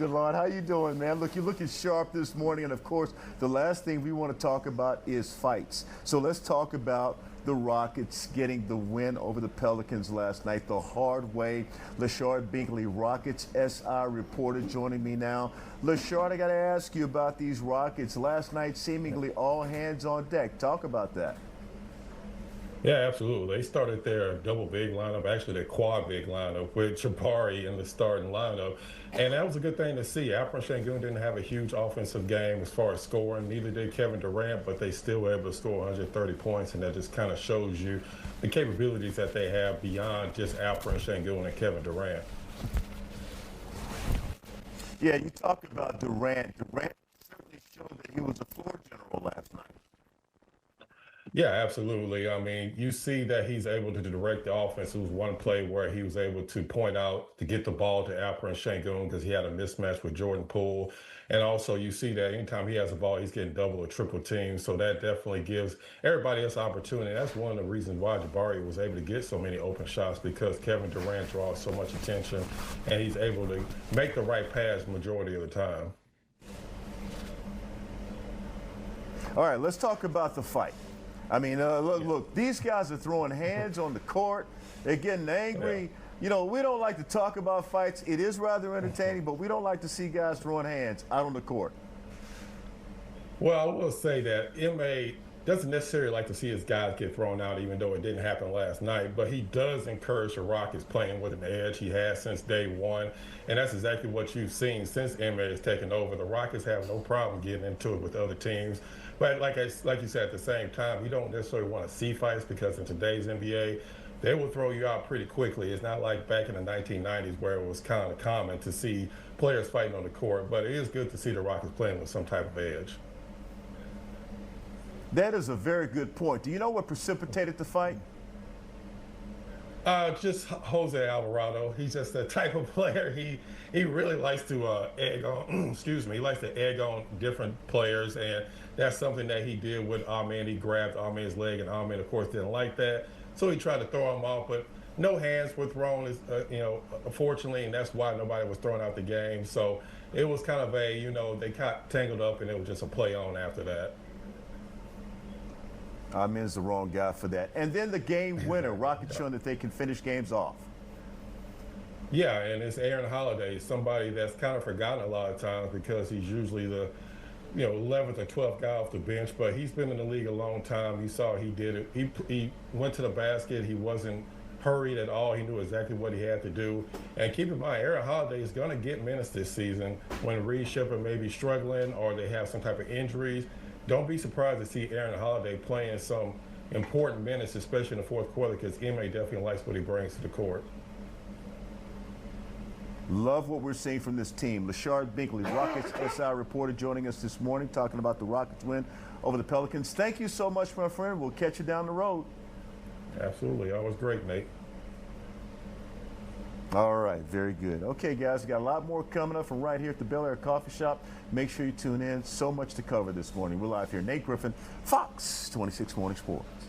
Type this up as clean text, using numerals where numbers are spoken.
Good Lord, how you doing, man? Look, you're looking sharp this morning, and of course, the last thing we want to talk about is fights. So let's talk about the Rockets getting the win over the Pelicans last night the hard way. Lashard Binkley, Rockets SI reporter, joining me now. Lashard, I got to ask you about these Rockets last night. Seemingly all hands on deck. Talk about that. Yeah, absolutely. They started their double big lineup, actually their quad big lineup with Jabari in the starting lineup. And that was a good thing to see. Alperen Sengun didn't have a huge offensive game as far as scoring. Neither did Kevin Durant, but they still were able to score 130 points. And that just kind of shows you the capabilities that they have beyond just Alperen Sengun and Kevin Durant. Yeah, you talk about Durant. Durant certainly showed that he was a floor general last night. Yeah, absolutely. I mean, you see that he's able to direct the offense. It was one play where he was able to point out to get the ball to Alperen Sengun because he had a mismatch with Jordan Poole. And also you see that anytime he has the ball, he's getting double or triple teams. So that definitely gives everybody else opportunity. That's one of the reasons why Jabari was able to get so many open shots, because Kevin Durant draws so much attention and he's able to make the right pass majority of the time. All right, let's talk about the fight. I mean, look, these guys are throwing hands on the court. They're getting angry. Yeah. You know, we don't like to talk about fights. It is rather entertaining, but we don't like to see guys throwing hands out on the court. Well, I will say that MA doesn't necessarily like to see his guys get thrown out, even though it didn't happen last night. But he does encourage the Rockets playing with an edge. He has since day one. And that's exactly what you've seen since MA has taken over. The Rockets have no problem getting into it with other teams. But like you said, at the same time, you don't necessarily want to see fights, because in today's NBA, they will throw you out pretty quickly. It's not like back in the 1990s where it was kind of common to see players fighting on the court. But it is good to see the Rockets playing with some type of edge. That is a very good point. Do you know what precipitated the fight? Just Jose Alvarado. He's just the type of player. He really likes to egg on. Excuse me. He likes to egg on different players, and that's something that he did with Amen. He grabbed Amen's leg, and Amen, of course, didn't like that, so he tried to throw him off. But no hands were thrown, unfortunately, and that's why nobody was thrown out the game. So it was kind of they got tangled up, and it was just a play on after that. Amen's the wrong guy for that. And then the game winner, Rockets showing that they can finish games off. Yeah, and it's Aaron Holiday, somebody that's kind of forgotten a lot of times because he's usually the 11th or 12th guy off the bench, but he's been in the league a long time. You saw he did it. He went to the basket. He wasn't hurried at all. He knew exactly what he had to do. And keep in mind, Aaron Holiday is going to get minutes this season when Reed Shepard may be struggling or they have some type of injuries. Don't be surprised to see Aaron Holiday playing some important minutes, especially in the fourth quarter, because MA definitely likes what he brings to the court. Love what we're seeing from this team. Lashard Binkley, Rockets SI reporter, joining us this morning, talking about the Rockets win over the Pelicans. Thank you so much, my friend. We'll catch you down the road. Absolutely. Always great, Nate. All right, very good. Okay, guys, we got a lot more coming up from right here at the Bel Air Coffee Shop. Make sure you tune in. So much to cover this morning. We're live here. Nate Griffin, Fox 26 Morning Sports.